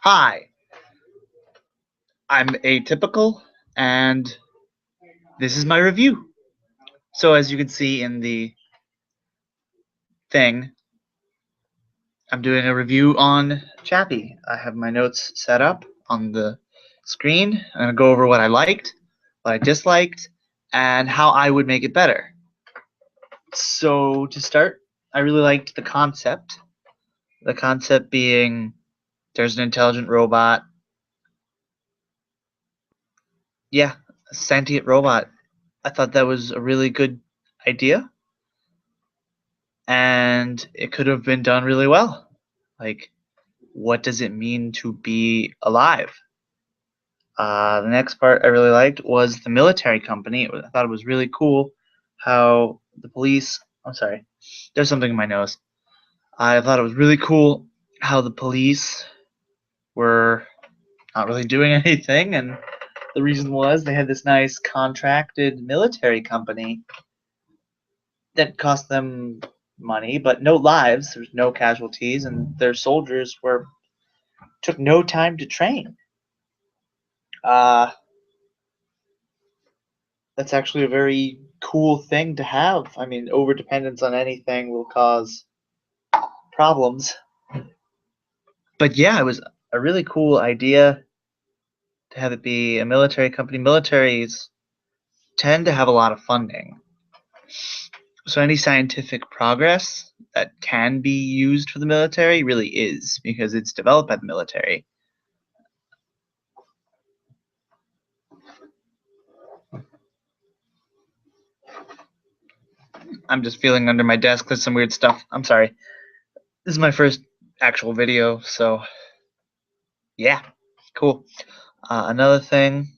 Hi, I'm atypical, and this is my review. So, as you can see in the thing, I'm doing a review on Chappie. I have my notes set up on the screen. I'm going to go over what I liked, what I disliked, and how I would make it better. So, to start, I really liked the concept. The concept being there's an intelligent robot. Yeah, a sentient robot. I thought that was a really good idea, and it could have been done really well. Like, what does it mean to be alive? The next part I really liked was the military company. I thought it was really cool how the police. I'm sorry, there's something in my nose. I thought it was really cool how the police were not really doing anything, and the reason was they had this nice contracted military company that cost them money, but no lives. There's no casualties, and their soldiers were took no time to train. Uh, that's actually a very cool thing to have. I mean, over dependence on anything will cause problems. But yeah, it was a really cool idea to have it be a military company. Militaries tend to have a lot of funding. So any scientific progress that can be used for the military really is because it's developed by the military. I'm just feeling under my desk. There's some weird stuff. I'm sorry. This is my first actual video, so yeah, cool. Another thing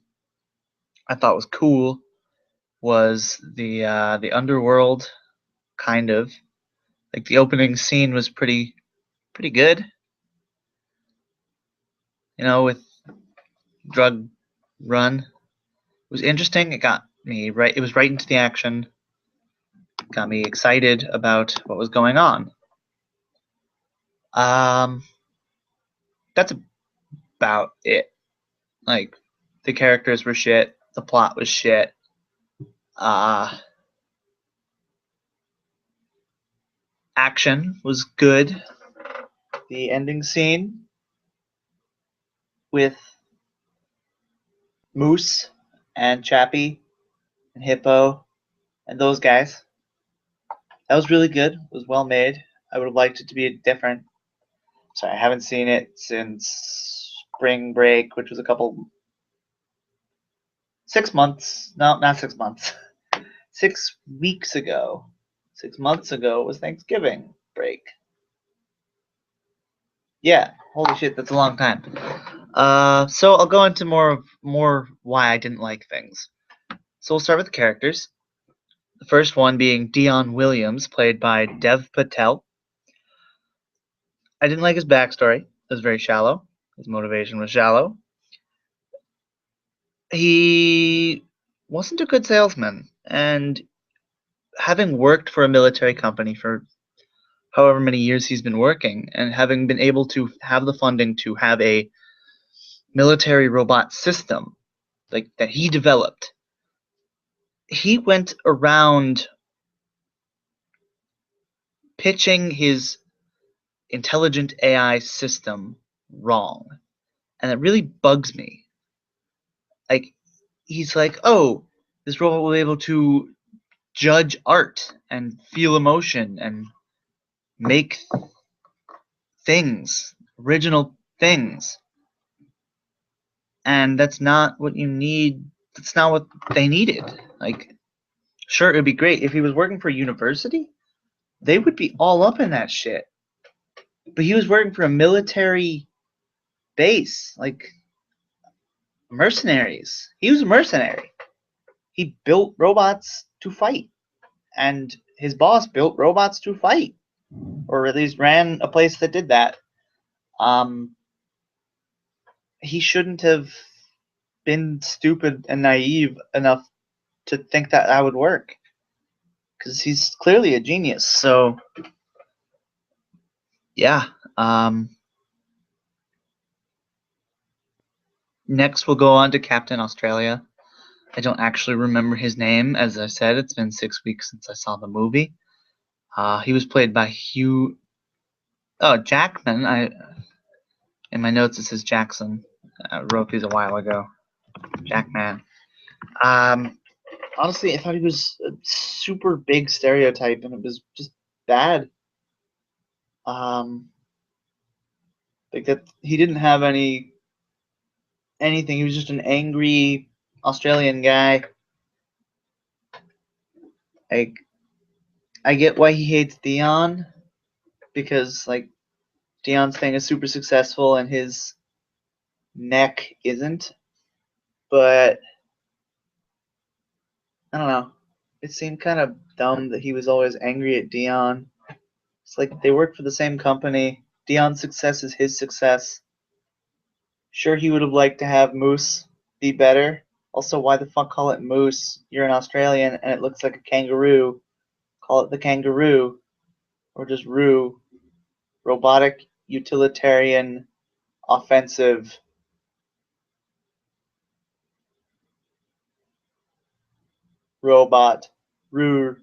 I thought was cool was the underworld, kind of like the opening scene was pretty good. You know, with drug run, it was interesting. It got me right. It was right into the action. Got me excited about what was going on. Um, that's about it. Like the characters were shit. The plot was shit. Uh, Action was good. The ending scene with Moose and Chappie and Hippo and those guys. That was really good. It was well made. I would have liked it to be different. Sorry, I haven't seen it since spring break, which was a couple 6 months. No, not 6 months. 6 weeks ago. 6 months ago was Thanksgiving break. Yeah, holy shit, that's a long time. So I'll go into more why I didn't like things. So we'll start with the characters. The first one being Dion Williams, played by Dev Patel. I didn't like his backstory. It was very shallow. His motivation was shallow. He wasn't a good salesman, and having worked for a military company for however many years he's been working, and having been able to have the funding to have a military robot system like that he developed, he went around pitching his intelligent AI system wrong, and it really bugs me. Like he's like, "Oh, this robot will be able to judge art and feel emotion and make things, original things." And that's not what you need. That's not what they needed. Like, sure, it would be great if he was working for a university. They would be all up in that shit. But he was working for a military base, like mercenaries. He was a mercenary. He built robots to fight, and his boss built robots to fight, or at least ran a place that did that. Um, he shouldn't have been stupid and naive enough to think that that would work, because he's clearly a genius. So yeah, um, Next, we'll go on to Captain Australia. I don't actually remember his name. As I said, it's been 6 weeks since I saw the movie. He was played by Hugh. Oh, Jackman. In my notes it says Jackson. I wrote these a while ago. Jackman. Honestly, I thought he was a super big stereotype, and it was just bad. Like that, he didn't have anything. He was just an angry Australian guy. Like, I get why he hates Dion, because like Dion's thing is super successful and his neck isn't. But I don't know. It seemed kind of dumb that he was always angry at Dion. It's like they work for the same company. Dion's success is his success. Sure, he would have liked to have Moose be better. Also, why the fuck call it Moose? You're an Australian and it looks like a kangaroo. Call it the kangaroo. Or just Roo. Robotic, utilitarian, offensive. Robot. Roor.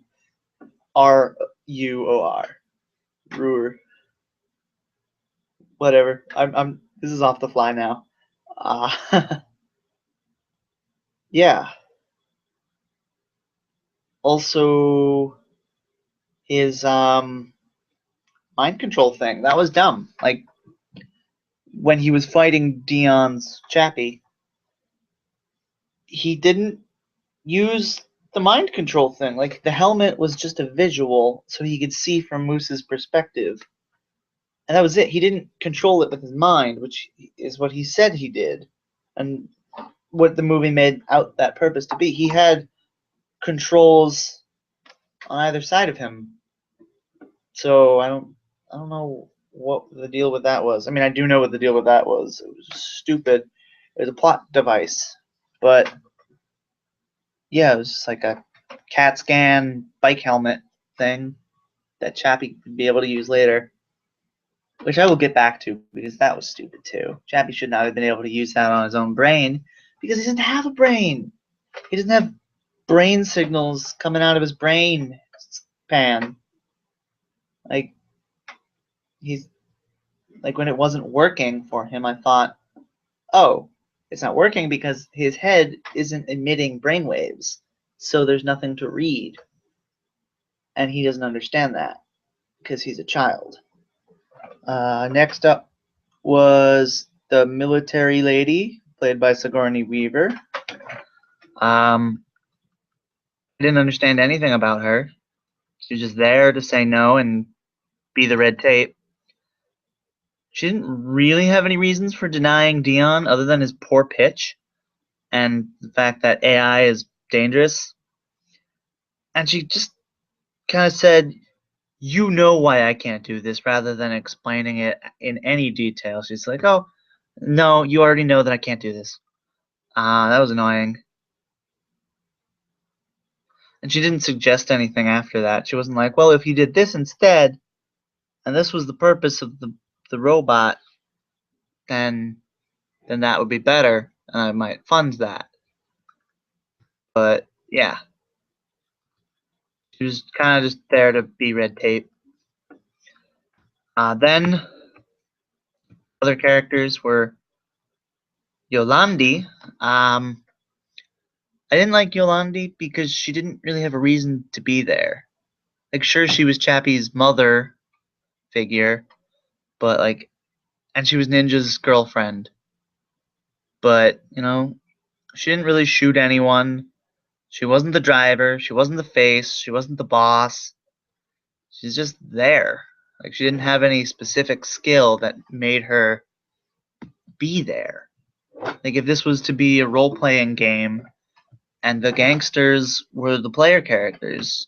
Ruor. Roor. Whatever. This is off the fly now. Yeah. Also, his mind control thing, that was dumb. Like when he was fighting Dion's Chappie, he didn't use the mind control thing. Like the helmet was just a visual so he could see from Moose's perspective. And that was it. He didn't control it with his mind, which is what he said he did. And what the movie made out that purpose to be. He had controls on either side of him. So I don't know what the deal with that was. I mean, I do know what the deal with that was. It was stupid. It was a plot device. But yeah, it was just like a CAT scan bike helmet thing that Chappie would be able to use later. Which I will get back to because that was stupid too. Chappie should not have been able to use that on his own brain because he doesn't have a brain. He doesn't have brain signals coming out of his brain pan. Like he's like when it wasn't working for him, I thought, oh, it's not working because his head isn't emitting brainwaves, so there's nothing to read, and he doesn't understand that because he's a child. Next up was the military lady, played by Sigourney Weaver. I didn't understand anything about her. She was just there to say no and be the red tape. She didn't really have any reasons for denying Dion other than his poor pitch and the fact that AI is dangerous. And she just kind of said, you know why I can't do this, rather than explaining it in any detail. She's like, oh, no, you already know that I can't do this. That was annoying. And she didn't suggest anything after that. She wasn't like, well, if you did this instead, and this was the purpose of the robot, then that would be better, and I might fund that. But yeah, she was kind of just there to be red tape. Then other characters were Yolandi. I didn't like Yolandi because she didn't really have a reason to be there. Like, sure, she was Chappie's mother figure, but like, and she was Ninja's girlfriend. But you know, she didn't really shoot anyone. She wasn't the driver. She wasn't the face. She wasn't the boss. She's just there. Like, she didn't have any specific skill that made her be there. Like, if this was to be a role-playing game and the gangsters were the player characters,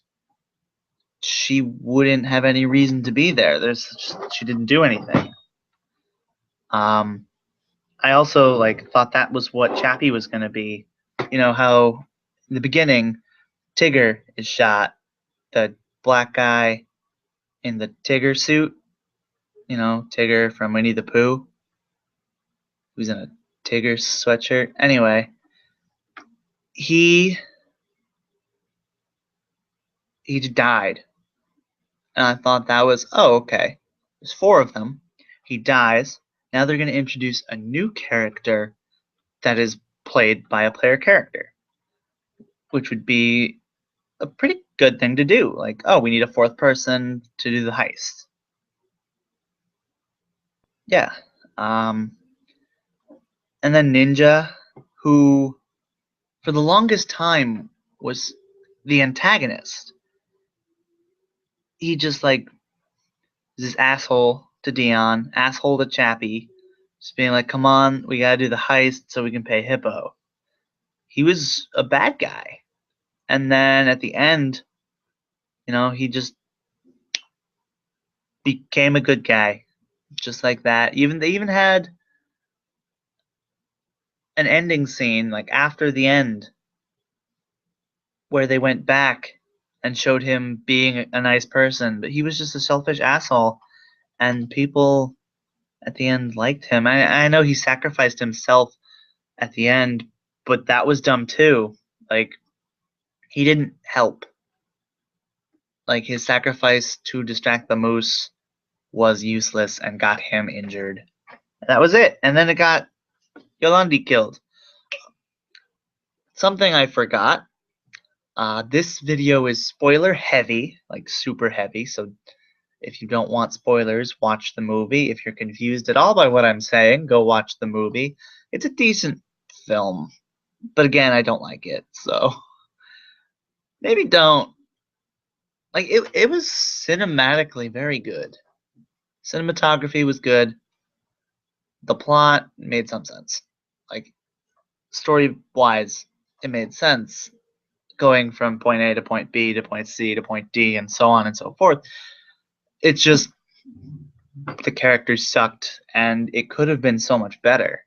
she wouldn't have any reason to be there. She didn't do anything. I also like thought that was what Chappie was going to be. You know how in the beginning Tigger is shot, the black guy in the Tigger suit. You know, Tigger from Winnie the Pooh, who's in a Tigger sweatshirt. Anyway, he died. And I thought that was, oh, okay. There's 4 of them. He dies. Now they're going to introduce a new character that is played by a player character, which would be a pretty good thing to do. Like, oh, we need a 4th person to do the heist. Yeah. And then Ninja, who for the longest time was the antagonist. He just like this asshole to Dion, asshole to Chappie, just being like, come on, we gotta do the heist so we can pay Hippo. He was a bad guy. And then at the end, he just became a good guy. Just like that. They even had an ending scene, like after the end, where they went back and showed him being a nice person, but he was just a selfish asshole. And people at the end liked him. I know he sacrificed himself at the end, but that was dumb too. Like, he didn't help. Like, his sacrifice to distract the moose was useless and got him injured. That was it. And then it got Yolandi killed. Something I forgot. This video is spoiler heavy, like super heavy, so if you don't want spoilers, watch the movie. If you're confused at all by what I'm saying, go watch the movie. It's a decent film, but again, I don't like it, so maybe don't. Like, it was cinematically very good. Cinematography was good. The plot made some sense. Like, story-wise, it made sense. Going from point A to point B to point C to point D and so on and so forth. It's just the characters sucked, and it could have been so much better.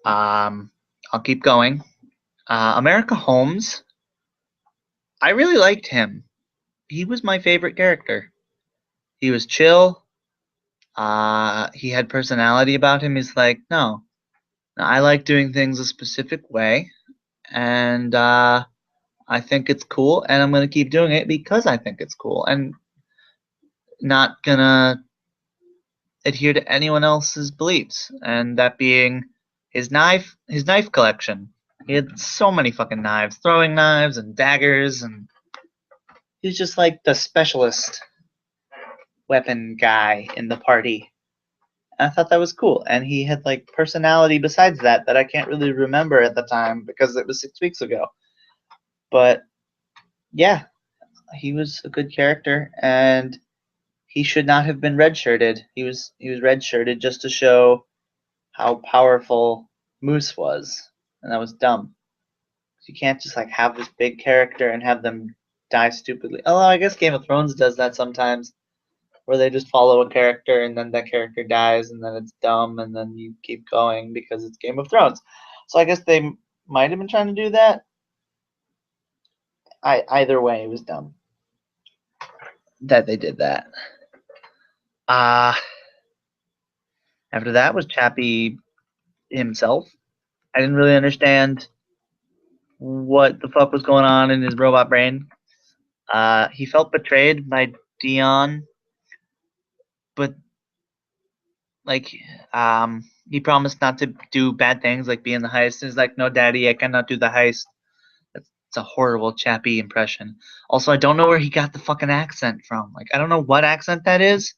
I'll keep going. America Holmes, I really liked him. He was my favorite character. He was chill. He had personality about him. He's like, no, I like doing things a specific way, and I think it's cool, and I'm going to keep doing it because I think it's cool, and not going to adhere to anyone else's beliefs, and that being his knife collection. He had so many fucking knives, throwing knives and daggers, and he's just like the specialist weapon guy in the party. And I thought that was cool, and he had like personality besides that I can't really remember at the time because it was 6 weeks ago. But yeah, he was a good character, and he should not have been redshirted. He was redshirted just to show how powerful Moose was, and that was dumb. You can't just like have this big character and have them die stupidly. Although I guess Game of Thrones does that sometimes, where they just follow a character and then that character dies and then it's dumb and then you keep going because it's Game of Thrones. So I guess they might have been trying to do that. Either way, it was dumb that they did that. After that was Chappie himself. I didn't really understand what the fuck was going on in his robot brain. He felt betrayed by Dion, but like, he promised not to do bad things like be in the heist. He's like, no, daddy, I cannot do the heist. It's a horrible Chappie impression. Also, I don't know where he got the fucking accent from. Like, I don't know what accent that is,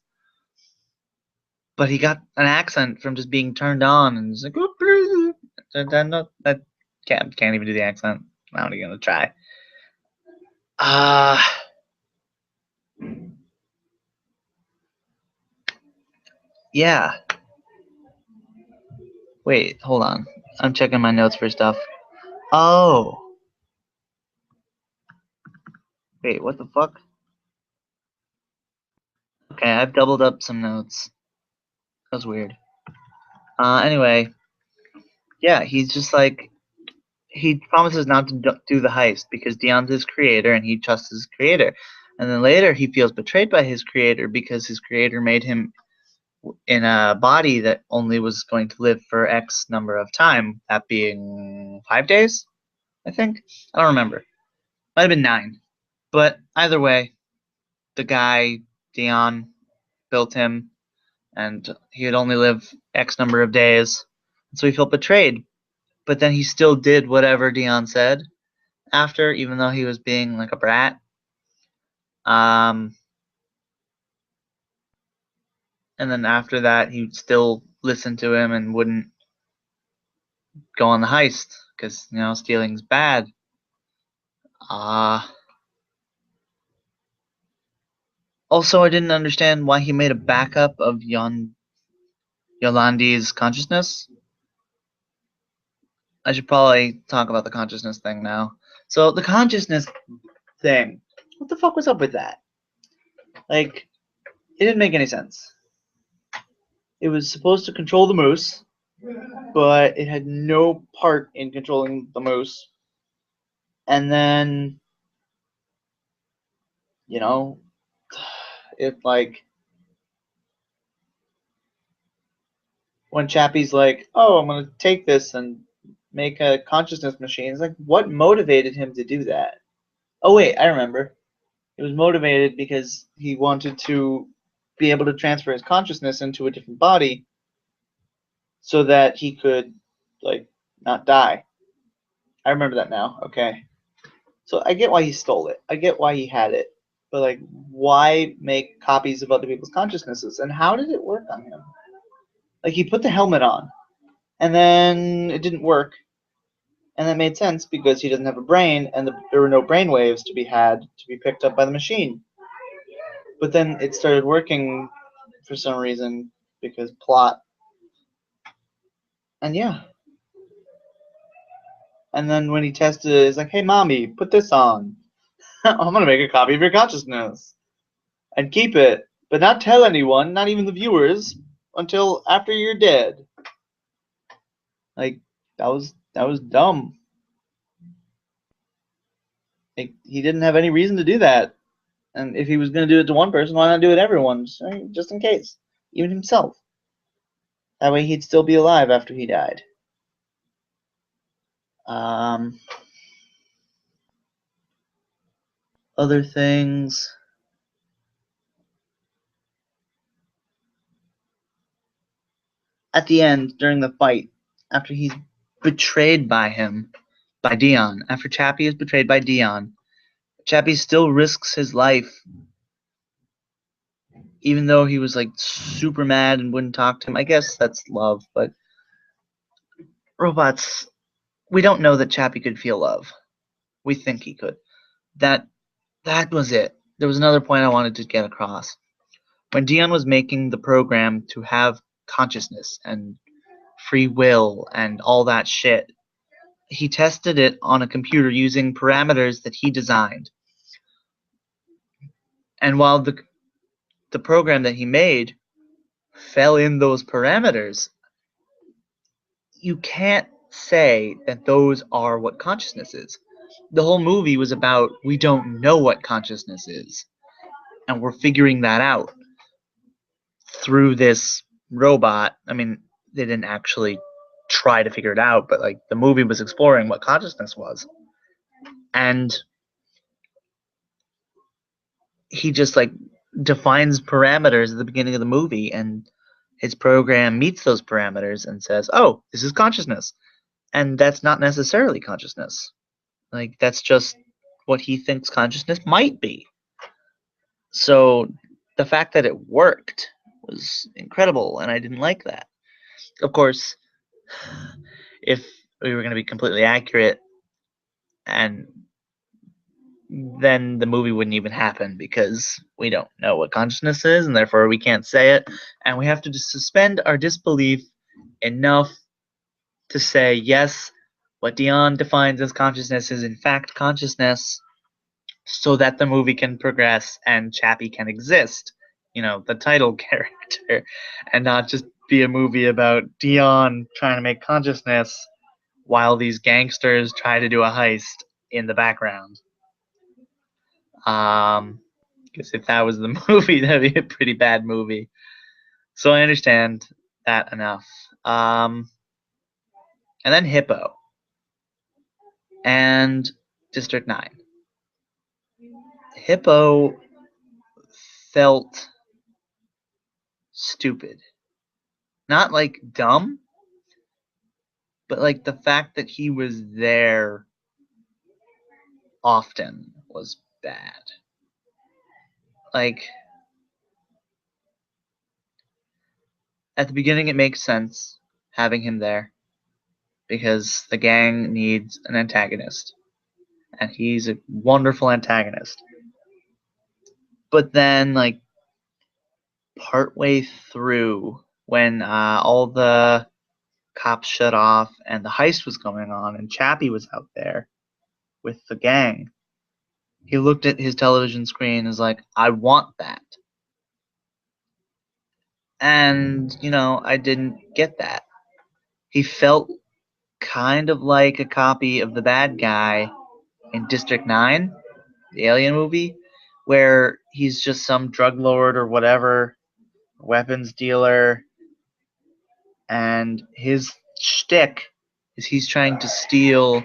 but he got an accent from just being turned on, and he's like, that can't even do the accent. I'm not even gonna try. Yeah. Wait, hold on. I'm checking my notes for stuff. Oh. Wait, what the fuck? Okay, I've doubled up some notes. That was weird. Anyway, yeah, he's just like, he promises not to do the heist because Dion's his creator and he trusts his creator. And then later he feels betrayed by his creator because his creator made him in a body that only was going to live for X number of time, that being 5 days, I think. I don't remember. Might have been 9. But either way, the guy, Dion, built him, and he would only live X number of days. So he felt betrayed. But then he still did whatever Dion said after, even though he was being like a brat. Um, and then after that, he still listened to him and wouldn't go on the heist because, stealing's bad. Also, I didn't understand why he made a backup of Yolandi's consciousness. I should probably talk about the consciousness thing now. So the consciousness thing, what the fuck was up with that? Like, it didn't make any sense. It was supposed to control the moose, but it had no part in controlling the moose. And then, it like when Chappie's like, "Oh, I'm gonna take this and make a consciousness machine." It's like, what motivated him to do that? Oh wait, I remember. It was motivated because he wanted to be able to transfer his consciousness into a different body so that he could like not die. I remember that now. Okay. So I get why he stole it. I get why he had it. But like why make copies of other people's consciousnesses? And how did it work on him? Like he put the helmet on and then it didn't work. And that made sense because he doesn't have a brain and there were no brain waves to be had to be picked up by the machine. But then it started working for some reason because plot. And yeah. And then when he tested it, it's like, "Hey, mommy, put this on. I'm going to make a copy of your consciousness and keep it, but not tell anyone, not even the viewers, until after you're dead." Like, that was dumb. Like, he didn't have any reason to do that. And if he was going to do it to one person, why not do it to everyone? Just in case. Even himself. That way he'd still be alive after he died. Other things. At the end, during the fight, after he's betrayed by Dion, after Chappie is betrayed by Dion, Chappie still risks his life, even though he was like super mad and wouldn't talk to him. I guess that's love, but robots, we don't know that Chappie could feel love. We think he could. That was it. There was another point I wanted to get across. When Dion was making the program to have consciousness and free will and all that shit, he tested it on a computer using parameters that he designed. And while the program that he made fell in those parameters, you can't say that those are what consciousness is. The whole movie was about we don't know what consciousness is, and we're figuring that out through this robot. I mean, they didn't actually try to figure it out, but like the movie was exploring what consciousness was. And he just like defines parameters at the beginning of the movie, and his program meets those parameters and says, "Oh, this is consciousness." And that's not necessarily consciousness. Like that's just what he thinks consciousness might be. So the fact that it worked was incredible, and I didn't like that. Of course, if we were going to be completely accurate, and then the movie wouldn't even happen because we don't know what consciousness is, and therefore we can't say it, and we have to just suspend our disbelief enough to say, yes, what Dion defines as consciousness is in fact consciousness, so that the movie can progress and Chappie can exist, the title character, and not just be a movie about Dion trying to make consciousness while these gangsters try to do a heist in the background. Because if that was the movie, that'd be a pretty bad movie. So I understand that enough. And then Hippo and District 9. Hippo felt stupid. Not like dumb, but like the fact that he was there often was bad. Like, at the beginning, it makes sense having him there because the gang needs an antagonist, and he's a wonderful antagonist. But then, like, partway through, when all the cops shut off and the heist was going on, and Chappie was out there with the gang, he looked at his television screen and was like, I want that. And, I didn't get that. He felt kind of like a copy of the bad guy in District 9, the Alien movie, where he's just some drug lord or whatever, weapons dealer, and his shtick is he's trying to steal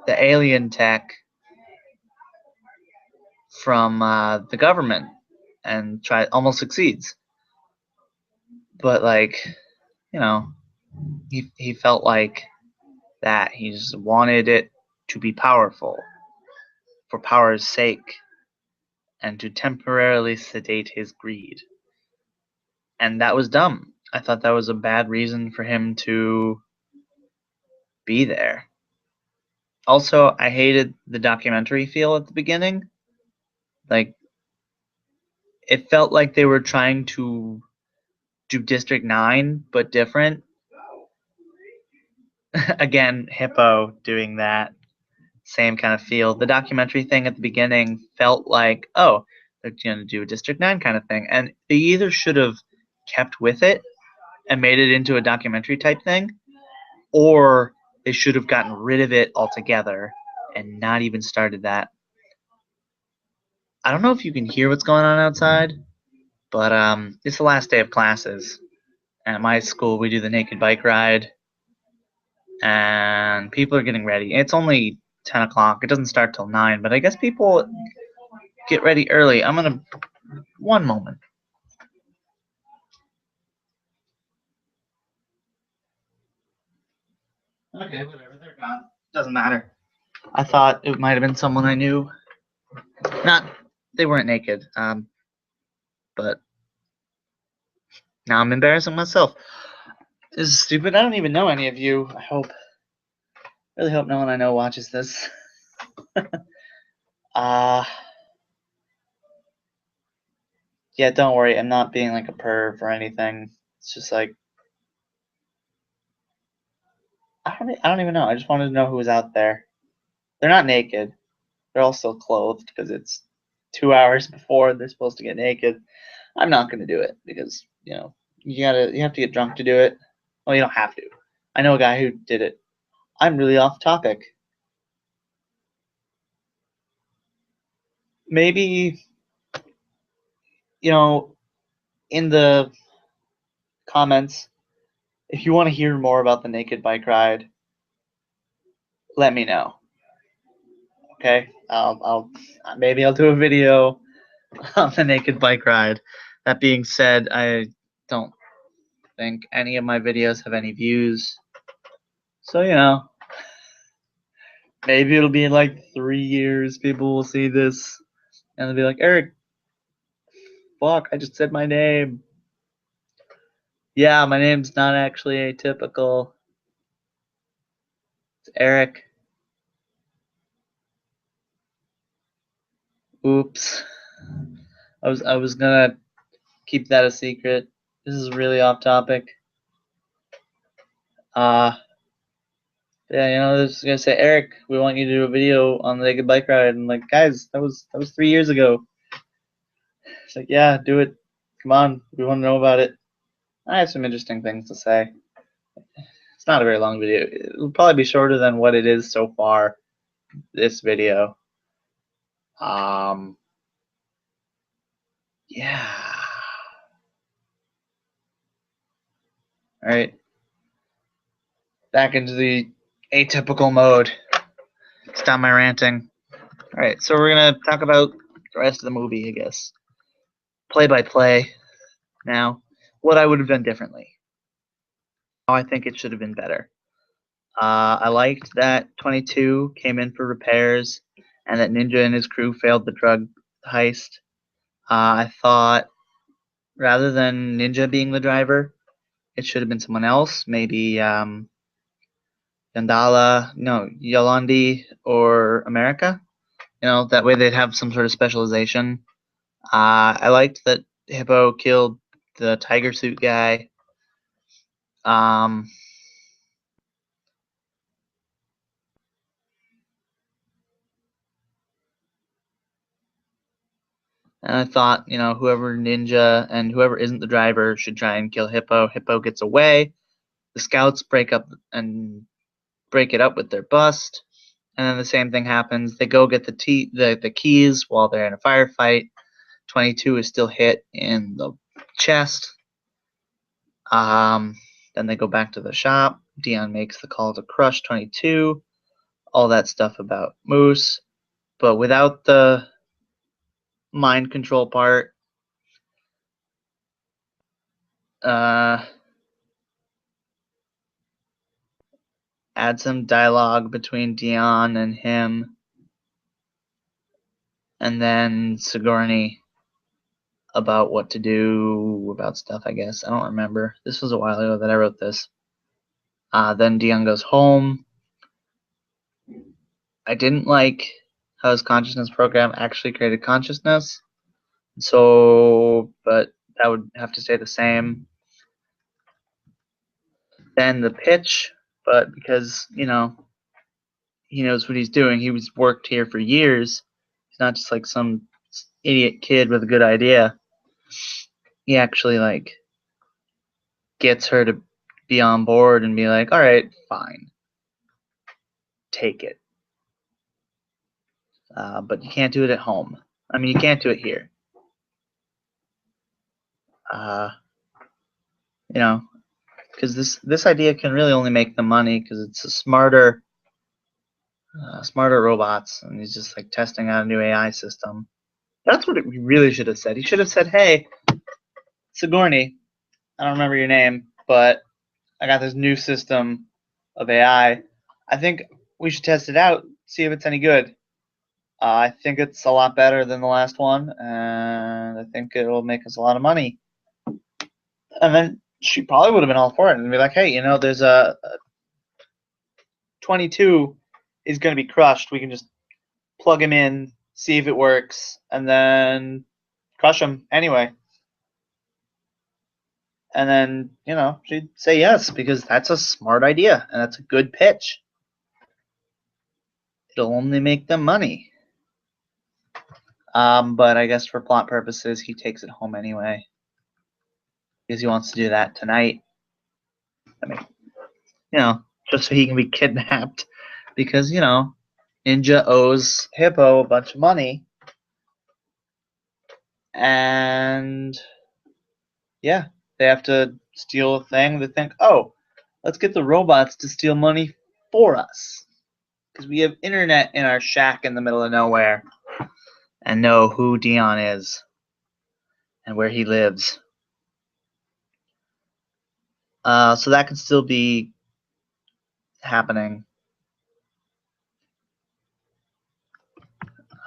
the alien tech from the government and almost succeeds. But like, you know, he felt like that. He just wanted it to be powerful for power's sake and to temporarily sedate his greed. And that was dumb. I thought that was a bad reason for him to be there. Also, I hated the documentary feel at the beginning. Like, it felt like they were trying to do District 9, but different. Again, Hippo doing that same kind of feel. The documentary thing at the beginning felt like, oh, they're going to do a District 9 kind of thing. And they either should have kept with it and made it into a documentary type thing, or they should have gotten rid of it altogether and not even started that. I don't know if you can hear what's going on outside, but it's the last day of classes. At my school, we do the naked bike ride, and people are getting ready. It's only 10 o'clock. It doesn't start till 9, but I guess people get ready early. I'm going to... One moment. Okay, whatever. They're gone. Doesn't matter. I thought it might have been someone I knew. Not... They weren't naked, but now I'm embarrassing myself. This is stupid. I don't even know any of you. Really hope no one I know watches this. Yeah, don't worry. I'm not being like a perv or anything. It's just like I don't even know. I just wanted to know who was out there. They're not naked. They're all still clothed because it's 2 hours before they're supposed to get naked. I'm not gonna do it because you have to get drunk to do it. Well, you don't have to. I know a guy who did it. I'm really off topic. Maybe in the comments, if you want to hear more about the naked bike ride, let me know. Okay, maybe I'll do a video on the naked bike ride. That being said, I don't think any of my videos have any views. So, maybe it'll be in like 3 years, people will see this and they'll be like, Eric, fuck, I just said my name. Yeah, my name's not actually atypical. It's Eric. Oops. I was gonna keep that a secret. This is really off topic. Yeah, I was gonna say, Eric, we want you to do a video on the naked bike ride. And like, guys, that was 3 years ago. It's like, yeah, do it. Come on, we want to know about it. I have some interesting things to say. It's not a very long video. It'll probably be shorter than what it is so far. This video. Yeah. All right, back into the atypical mode. Stop my ranting. All right, so we're gonna talk about the rest of the movie, I guess. Play by play. Now, what I would have done differently. How I think it should have been better. I liked that 22 came in for repairs, and that Ninja and his crew failed the drug heist. I thought rather than Ninja being the driver, it should have been someone else, maybe Yolandi or America. That way they'd have some sort of specialization. I liked that Hippo killed the tiger suit guy. Um, and I thought, whoever Ninja and whoever isn't the driver should try and kill Hippo. Hippo gets away. The scouts break it up with their bust, and then the same thing happens. They go get the keys while they're in a firefight. 22 is still hit in the chest. Then they go back to the shop. Dion makes the call to crush 22. All that stuff about Moose, but without the mind control part. Add some dialogue between Dion and him, and then Sigourney about what to do about stuff, I guess. I don't remember. This was a while ago that I wrote this. Then Dion goes home. I didn't like how his consciousness program actually created consciousness. But that would have to stay the same. Then the pitch, but because, he knows what he's doing. He was worked here for years. He's not just like some idiot kid with a good idea. He actually gets her to be on board and be like, all right, fine, take it. But you can't do it at home. I mean, you can't do it here. Because this idea can really only make them money because it's a smarter robots, and he's just testing out a new AI system. That's what he really should have said. He should have said, "Hey, Sigourney, I don't remember your name, but I got this new system of AI. I think we should test it out, see if it's any good. I think it's a lot better than the last one, and I think it will make us a lot of money." And then she probably would have been all for it and be like, "Hey, there's a 22 is going to be crushed. We can just plug him in, see if it works, and then crush him anyway." And then, she'd say yes because that's a smart idea and that's a good pitch. It'll only make them money. But I guess for plot purposes, he takes it home anyway because he wants to do that tonight. I mean, just so he can be kidnapped because, Ninja owes Hippo a bunch of money. And yeah, they have to steal a thing. They think, oh, let's get the robots to steal money for us because we have internet in our shack in the middle of nowhere and know who Dion is and where he lives. So that can still be happening.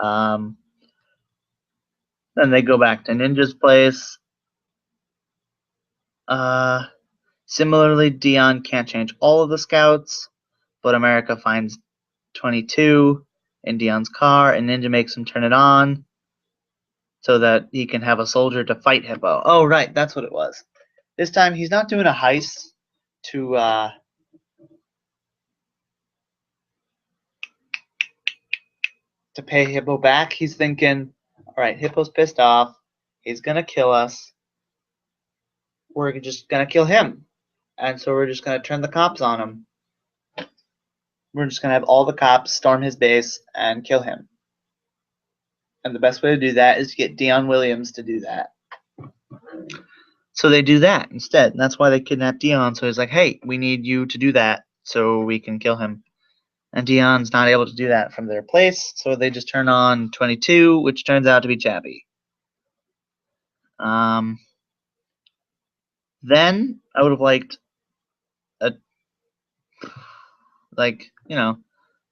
Then they go back to Ninja's place. Similarly, Dion can't change all of the scouts, but America finds 22 in Dion's car, and Ninja makes him turn it on so that he can have a soldier to fight Hippo. Oh, right, that's what it was. This time, he's not doing a heist to pay Hippo back. He's thinking, all right, Hippo's pissed off. He's going to kill us. We're just going to kill him. And so we're just going to turn the cops on him. We're just going to have all the cops storm his base and kill him. And the best way to do that is to get Dion Williams to do that. So they do that instead, and that's why they kidnap Dion. So he's like, "Hey, we need you to do that so we can kill him." And Dion's not able to do that from their place, so they just turn on 22, which turns out to be Chappie. Um, then I would have liked a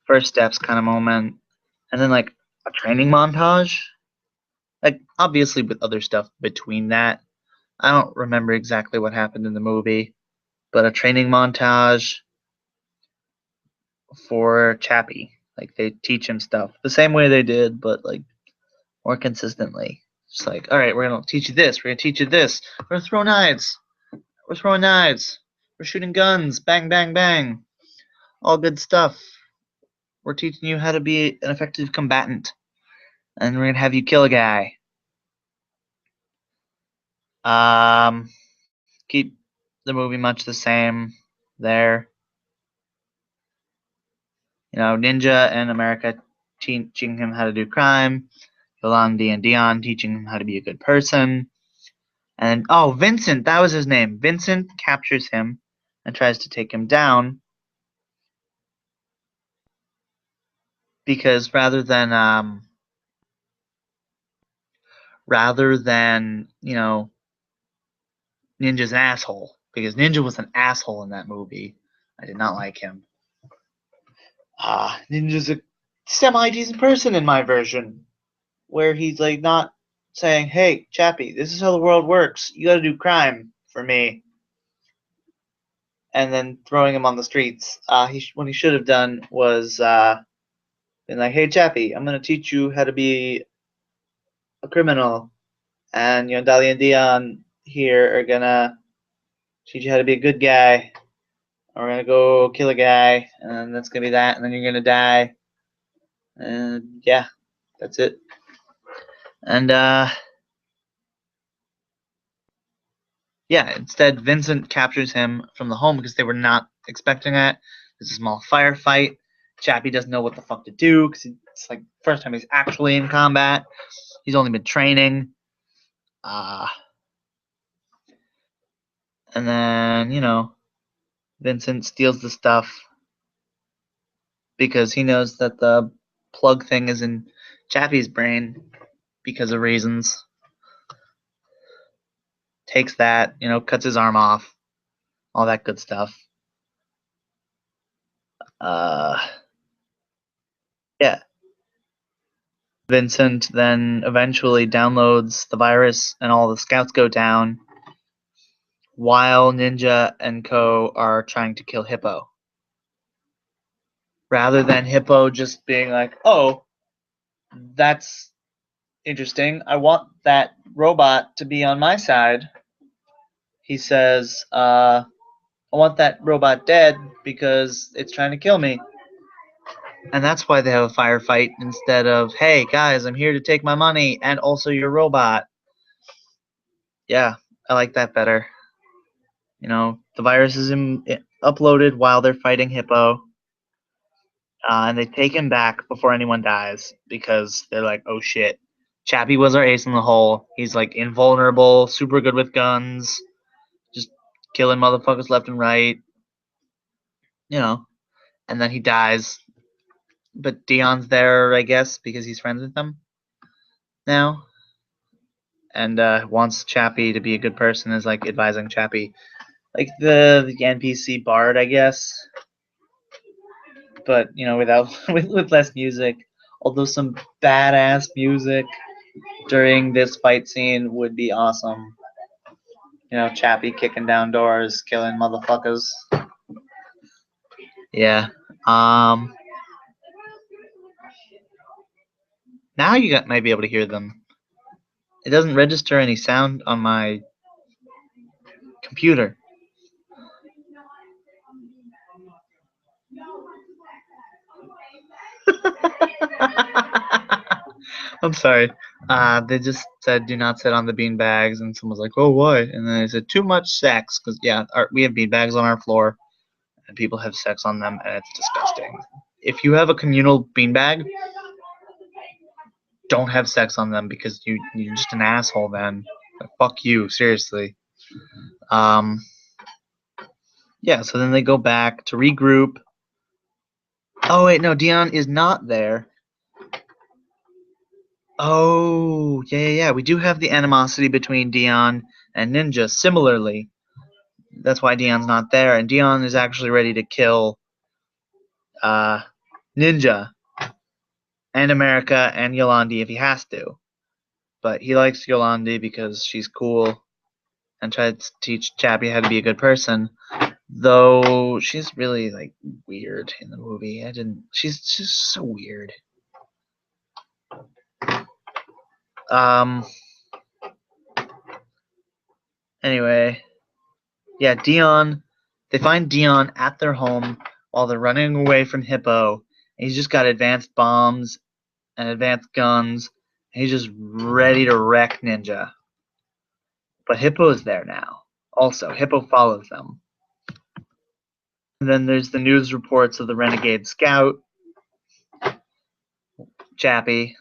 first steps kind of moment, and then like a training montage, like obviously with other stuff between that. I don't remember exactly what happened in the movie, but a training montage for Chappie. Like they teach him stuff the same way they did, but like more consistently. It's like, all right, we're gonna teach you this. We're gonna teach you this. We're gonna throw knives. We're throwing knives. We're shooting guns. Bang, bang, bang. All good stuff. We're teaching you how to be an effective combatant, and we're gonna have you kill a guy. Keep the movie much the same. There, Ninja and America teaching him how to do crime. Yolandi and Dion teaching him how to be a good person. And oh, Vincent, that was his name. Vincent captures him and tries to take him down because rather than Ninja's an asshole, because Ninja was an asshole in that movie. I did not like him. Ninja's a semi decent person in my version, where he's like not saying, "Hey, Chappie, this is how the world works. You got to do crime for me," and then throwing him on the streets. What he should have done was been like, "Hey, Chappie, I'm gonna teach you how to be a criminal, and Dali and Dion here are gonna teach you how to be a good guy. We're gonna go kill a guy, and that's gonna be that, and then you're gonna die, and yeah, that's it." And yeah, instead Vincent captures him from the home because they were not expecting it. There's a small firefight. Chappie doesn't know what the fuck to do because it's like first time he's actually in combat. He's only been training. Uh, and then Vincent steals the stuff because he knows that the plug thing is in Chappie's brain because of reasons. Takes that, cuts his arm off, all that good stuff. Uh, yeah. Vincent then eventually downloads the virus, and all the scouts go down while Ninja and Co. are trying to kill Hippo. Rather than Hippo just being like, "Oh, that's interesting. I want that robot to be on my side." He says, "I want that robot dead because it's trying to kill me." And that's why they have a firefight instead of, "Hey, guys, I'm here to take my money and also your robot." Yeah, I like that better. The virus is uploaded while they're fighting Hippo, and they take him back before anyone dies because they're like, "Oh shit, Chappie was our ace in the hole. He's like invulnerable, super good with guns, just killing motherfuckers left and right." You know, and then he dies, but Dion's there, I guess, because he's friends with them now, and wants Chappie to be a good person, is like advising Chappie, like the NPC bard, I guess, but without with less music. Although some badass music during this fight scene would be awesome. Chappie kicking down doors, killing motherfuckers. Yeah. Um. Now might be able to hear them. It doesn't register any sound on my computer. I'm sorry. They just said do not sit on the bean bags, and someone's like, "Oh, why?" And then they said too much sex because yeah, we have bean bags on our floor, and people have sex on them, and it's disgusting. If you have a communal beanbag, don't have sex on them because you're just an asshole. Then, like, fuck you, seriously. Yeah, so then they go back to regroup. Oh, wait, no, Dion is not there. Oh, yeah. We do have the animosity between Dion and Ninja similarly. That's why Dion's not there, and Dion is actually ready to kill Ninja and America and Yolandi if he has to. But he likes Yolandi because she's cool and tries to teach Chappie how to be a good person. Though she's really like weird in the movie. She's just so weird. Anyway, yeah, Dion. They find Dion at their home while they're running away from Hippo. He's just got advanced bombs and advanced guns. And he's just ready to wreck Ninja. But Hippo is there now. Also, Hippo follows them. And then there's the news reports of the renegade scout, Chappie.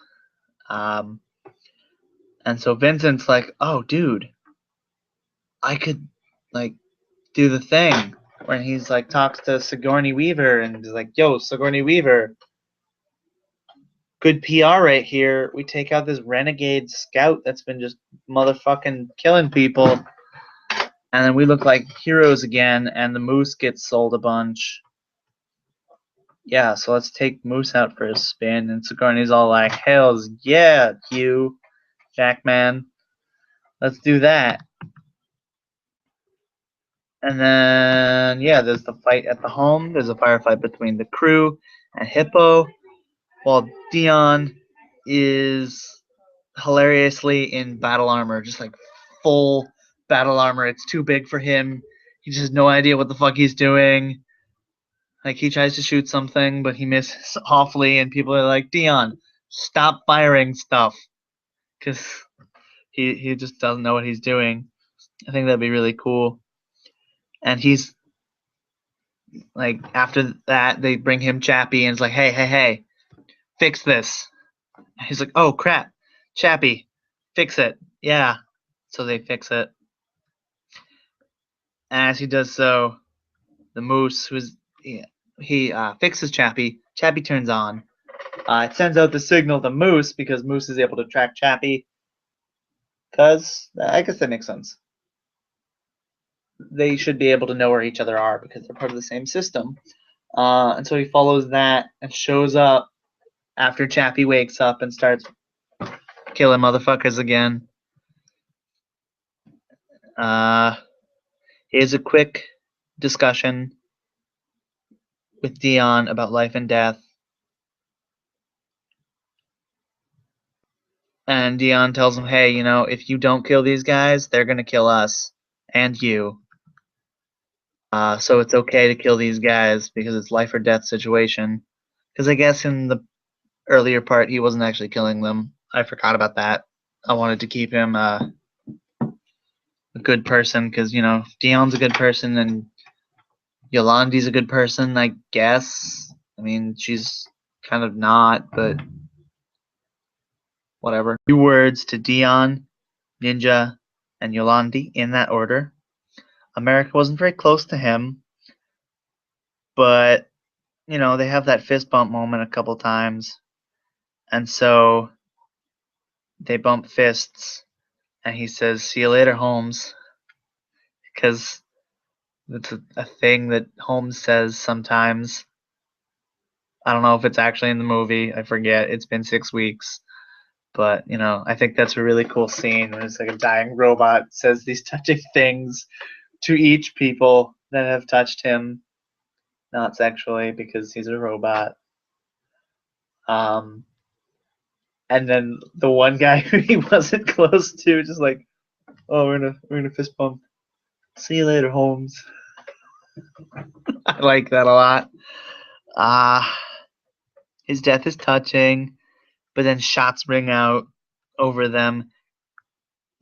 And so Vincent's like, oh, dude, I could, like, do the thing. When he's, like, talks to Sigourney Weaver and he's like, yo, Sigourney Weaver, good PR right here. We take out this renegade scout that's been just motherfucking killing people. And then we look like heroes again, and the Moose gets sold a bunch. Yeah, so let's take Moose out for a spin. And Sigourney's all like, hells yeah, you, Jackman. Let's do that. And then, yeah, there's the fight at the home. There's a firefight between the crew and Hippo, while Dion is hilariously in battle armor, just like full battle armor. It's too big for him. He just has no idea what the fuck he's doing. Like, he tries to shoot something, but he misses awfully, and people are like, Dion, stop firing stuff. Because he just doesn't know what he's doing. I think that'd be really cool. And he's like, after that, they bring him Chappie, and it's like, hey, fix this. He's like, oh crap, Chappie, fix it. Yeah. So they fix it. And as he does so, the Moose, he fixes Chappie. Chappie turns on. It sends out the signal to Moose because Moose is able to track Chappie. Because I guess that makes sense. They should be able to know where each other are because they're part of the same system. And so he follows that and shows up after Chappie wakes up and starts killing motherfuckers again. Here's a quick discussion with Dion about life and death. And Dion tells him, hey, if you don't kill these guys, they're going to kill us and you. So it's okay to kill these guys because it's life or death situation. Because I guess in the earlier part, he wasn't actually killing them. I forgot about that. I wanted to keep him a good person because, Dion's a good person and Yolandi's a good person, I guess. I mean, she's kind of not, but whatever. Few words to Dion, Ninja, and Yolandi in that order. America wasn't very close to him, but, they have that fist bump moment a couple times. And so they bump fists, and he says, see you later, Holmes. Because it's a thing that Holmes says sometimes. I don't know if it's actually in the movie. I forget. It's been 6 weeks. But, I think that's a really cool scene when it's like a dying robot says these touching things to each people that have touched him. Not sexually, because he's a robot. And then the one guy who he wasn't close to, just like, oh, we're gonna fist bump. See you later, Holmes. I like that a lot. His death is touching, but then shots ring out over them.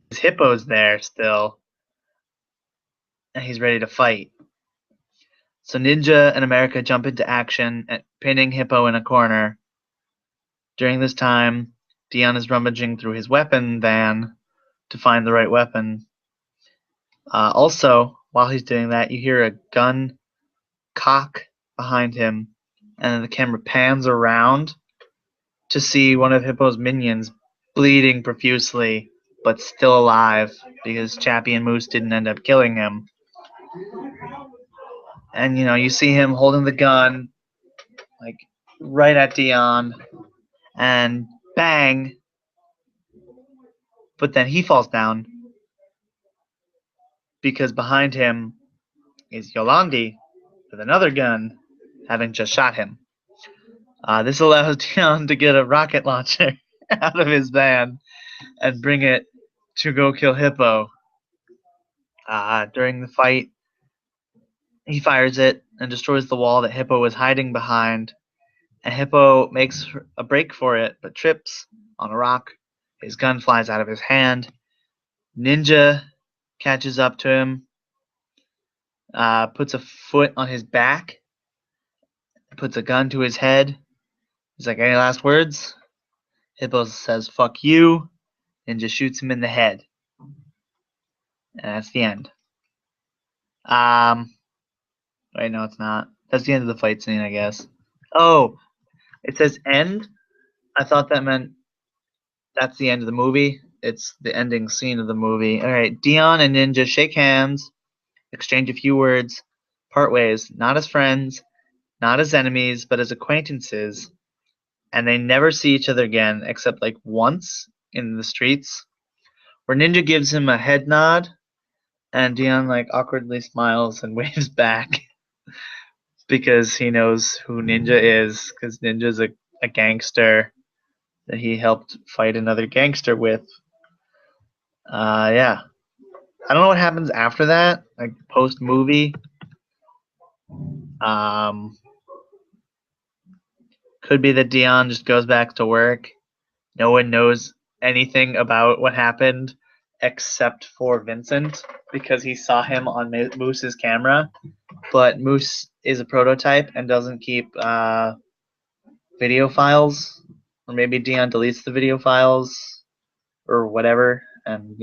His Hippo's there still, and he's ready to fight. So Ninja and America jump into action, pinning Hippo in a corner. During this time, Dion is rummaging through his weapon van to find the right weapon. Also, while he's doing that, you hear a gun cock behind him, and then the camera pans around to see one of Hippo's minions bleeding profusely, but still alive because Chappie and Moose didn't end up killing him. And you see him holding the gun, like right at Dion, and bang! But then he falls down because behind him is Yolandi with another gun, having just shot him. This allows Dion to get a rocket launcher out of his van and bring it to go kill Hippo. During the fight, he fires it and destroys the wall that Hippo was hiding behind. And Hippo makes a break for it, but trips on a rock. His gun flies out of his hand. Ninja catches up to him, puts a foot on his back, puts a gun to his head. He's like, "Any last words?" Hippo says, "Fuck you," and just shoots him in the head. And that's the end. Wait, no, it's not. That's the end of the fight scene, I guess. Oh, it says end? I thought that meant that's the end of the movie. It's the ending scene of the movie. Alright, Dion and Ninja shake hands, exchange a few words, part ways, not as friends, not as enemies, but as acquaintances. And they never see each other again, except like once in the streets, where Ninja gives him a head nod, and Dion like awkwardly smiles and waves back because he knows who Ninja is, because Ninja's a gangster that he helped fight another gangster with. Yeah. I don't know what happens after that, like post movie. Could be that Dion just goes back to work. No one knows anything about what happened except for Vincent because he saw him on Moose's camera. But Moose is a prototype and doesn't keep video files, or maybe Dion deletes the video files or whatever, and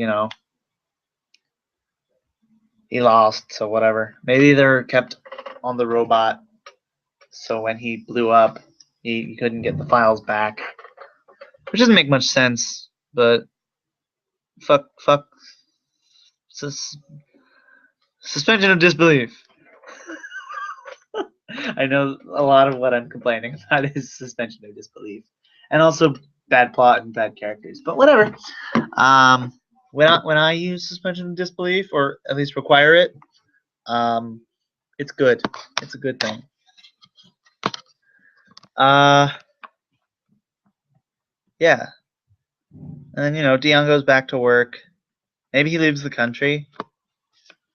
he lost, so whatever. Maybe they're kept on the robot, so when he blew up, he couldn't get the files back, which doesn't make much sense. But fuck, suspension of disbelief. I know a lot of what I'm complaining about is suspension of disbelief, and also bad plot and bad characters. But whatever. When I use suspension of disbelief, or at least require it, it's good. It's a good thing. Yeah. And then Dion goes back to work. Maybe he leaves the country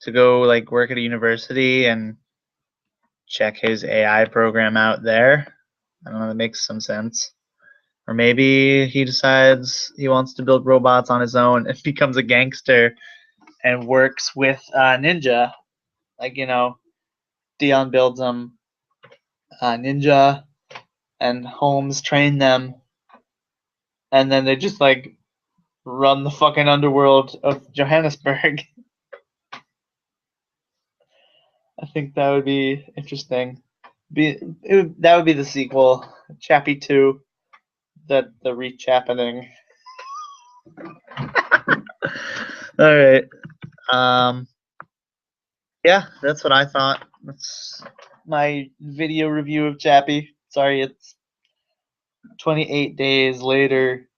to go like work at a university and check his AI program out there. I don't know, that makes some sense. Or maybe he decides he wants to build robots on his own and becomes a gangster and works with Ninja. Like, Dion builds them, Ninja and Holmes train them, and then they just like run the fucking underworld of Johannesburg. I think that would be interesting. That would be the sequel, Chappie 2, the re-chappening. All right. Yeah, that's what I thought. That's my video review of Chappie. Sorry, it's 28 days later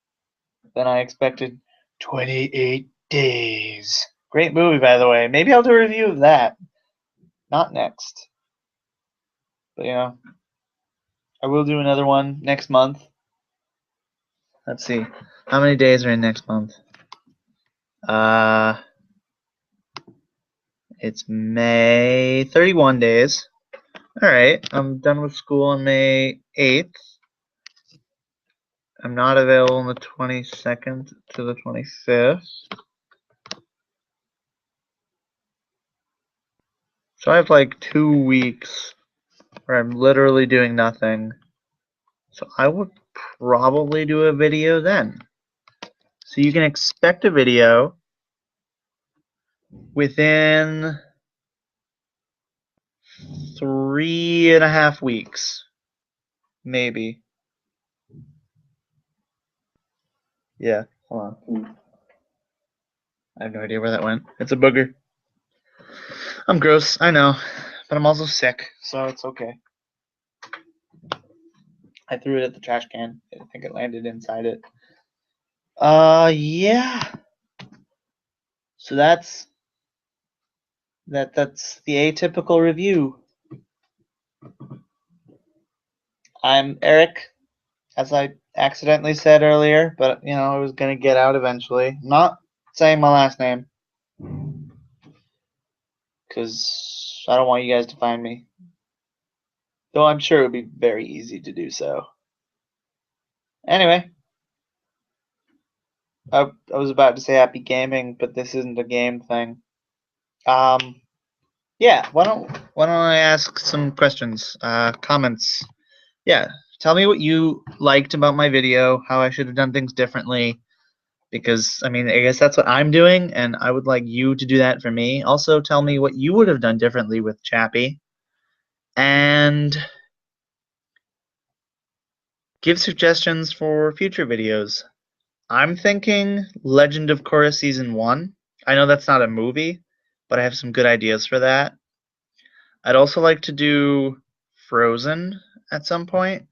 than I expected. 28 days. Great movie, by the way. Maybe I'll do a review of that. Not next. But I will do another one next month. Let's see. How many days are in next month? It's May 31 days. Alright, I'm done with school on May 8th. I'm not available on the 22nd to the 25th. So I have like 2 weeks where I'm literally doing nothing. So I would probably do a video then. So you can expect a video within 3.5 weeks, maybe. Yeah, hold on. I have no idea where that went. It's a booger. I'm gross, I know, but I'm also sick, so it's okay. I threw it at the trash can. I think it landed inside it. Yeah. So that's the atypical review. I'm Eric, as I accidentally said earlier, but it was gonna get out eventually. I'm not saying my last name because I don't want you guys to find me. Though I'm sure it would be very easy to do so. Anyway, I was about to say happy gaming, but this isn't a game thing. Yeah. Why don't I ask some questions, comments? Yeah. Tell me what you liked about my video, how I should have done things differently. Because, I mean, I guess that's what I'm doing, and I would like you to do that for me. Also, tell me what you would have done differently with Chappie. And give suggestions for future videos. I'm thinking Legend of Korra Season 1. I know that's not a movie, but I have some good ideas for that. I'd also like to do Frozen at some point,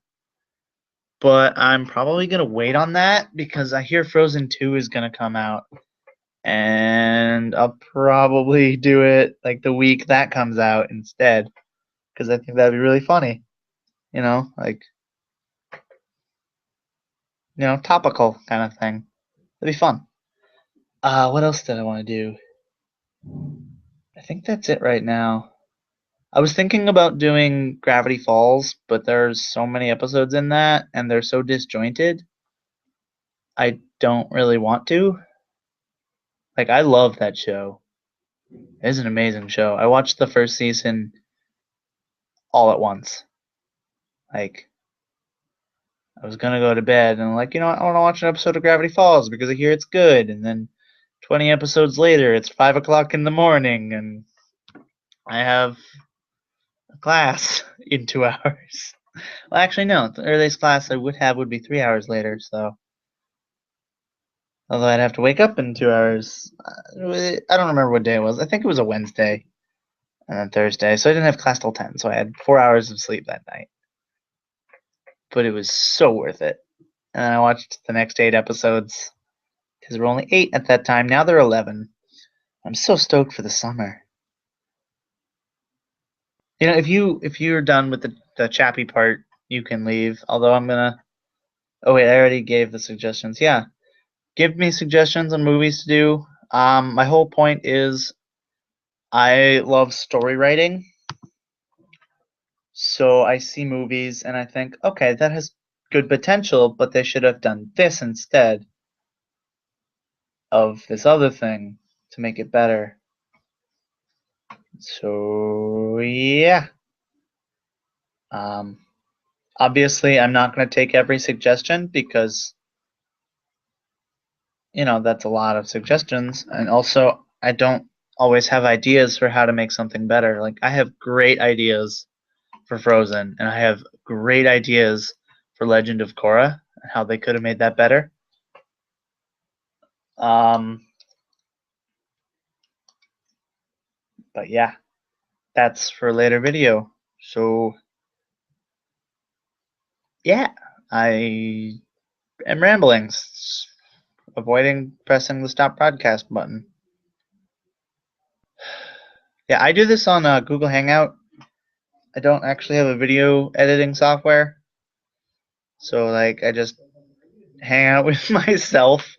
but I'm probably going to wait on that because I hear Frozen 2 is going to come out. And I'll probably do it like the week that comes out instead because I think that'd be really funny. Like, topical kind of thing. It'd be fun. What else did I want to do? I think that's it right now. I was thinking about doing Gravity Falls, but there's so many episodes in that, and they're so disjointed. I don't really want to. Like, I love that show. It's an amazing show. I watched the first season all at once. Like, I was gonna go to bed, and I'm like, I want to watch an episode of Gravity Falls because I hear it's good. And then 20 episodes later, it's 5 o'clock in the morning, and I have a class in 2 hours. Well, actually, no. The earliest class I would have would be 3 hours later. So, although I'd have to wake up in 2 hours. I don't remember what day it was. I think it was a Wednesday and then Thursday. So I didn't have class till 10. So I had 4 hours of sleep that night. But it was so worth it. And I watched the next 8 episodes because there were only 8 at that time. Now they're 11. I'm so stoked for the summer. If you're done with the Chappie part, you can leave. Although I'm gonna. Oh wait, I already gave the suggestions. Yeah, give me suggestions on movies to do. My whole point is I love story writing. So I see movies and I think, okay, that has good potential, but they should have done this instead of this other thing to make it better. So yeah. Obviously, I'm not going to take every suggestion because that's a lot of suggestions, and also I don't always have ideas for how to make something better. Like I have great ideas for Frozen, and I have great ideas for Legend of Korra and how they could have made that better. But yeah, that's for a later video. So yeah, I am rambling, avoiding pressing the stop broadcast button. Yeah, I do this on Google Hangout. I don't actually have a video editing software, so like I just hang out with myself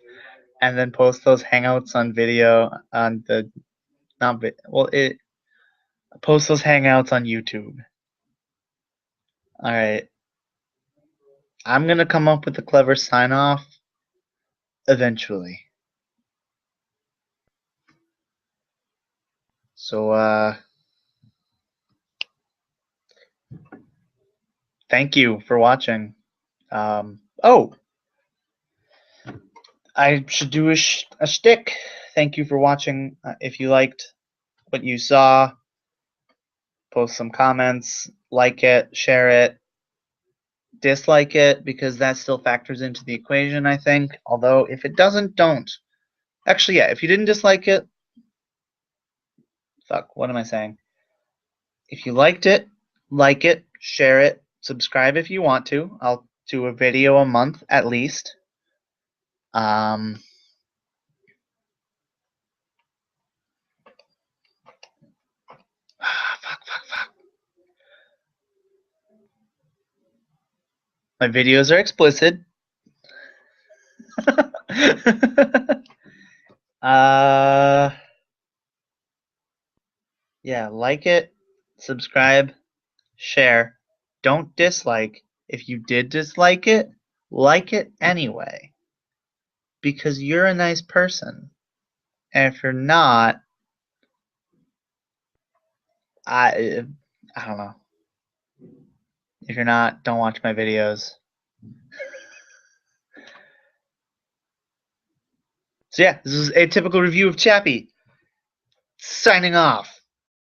and then post those hangouts on video on the not vi- well it post those hangouts on YouTube. All right, I'm gonna come up with a clever sign off eventually. So thank you for watching. Oh, I should do a shtick thank you for watching. If you liked what you saw, post some comments, like it, share it, dislike it, because that still factors into the equation, I think. Although, if it doesn't, don't. Actually, yeah, if you didn't dislike it, fuck, what am I saying? If you liked it, like it, share it, subscribe if you want to. I'll do a video a month at least. Fuck. My videos are explicit. uh, yeah, like it, subscribe, share. Don't dislike. If you did dislike it, like it anyway. Because you're a nice person. And if you're not, I don't know. If you're not, don't watch my videos. So yeah, this is a typical review of Chappie. Signing off.